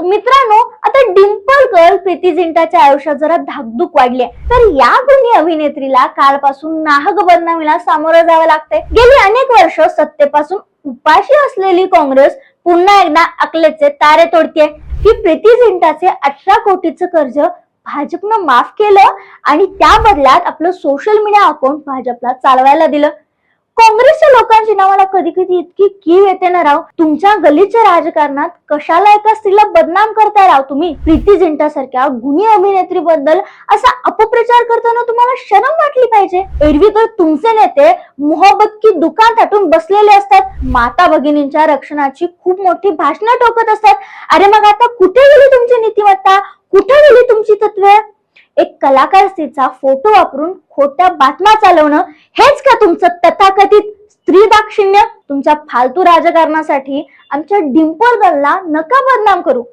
मित्रांनो, आता dimple girl Preeti जिंटाच्या आयुष्यात जरा धाकधूक वाढली आहे. तर या गुणी अभिनेत्रीला कालपासून नाहक बदनामीला सामोरं जावं लागतंय. गेली अनेक वर्ष सत्तेपासून उपाशी असलेली काँग्रेस पुन्हा एकदा अकलेचे तारे तोडतीये. की प्रीती जिंटाचे 18 कोटीचं कर्ज भाजपनं माफ केलं आणि त्या बदल्यात आपलं सोशल मीडिया अकाउंट भाजपला चालवायला दिलं. काँग्रेसच्या लोकांची ना मला कधी कधी इतकी कीव येते ना राव. तुमच्या गलीच्या राजकारणात कशाला एका स्त्रीला बदनाम करताय राव तुम्ही. प्रीती जिंटा सारख्या गुणी अभिनेत्री बद्दल असा अपप्रचार करताना तुम्हाला शरम वाटली पाहिजे. एरवी तर तुमचे नेते मोहब्बत की दुकान थाटून बसलेले असतात. माता भगिनींच्या रक्षणाची खूप मोठी भाषणं ठोकत असतात. अरे मग आता कुठे गेली तुमची नीतिमत्ता, कुठे गेली तुमची तत्वे. एक कलाकार स्त्रीचा फोटो वापरून खोट्या बातम्या चालवणं हेच का तुमचं तथाकथित स्त्री दाक्षिण्य. तुमच्या फालतू राजकारणासाठी आमच्या डिंपल गर्लला नका बदनाम करू.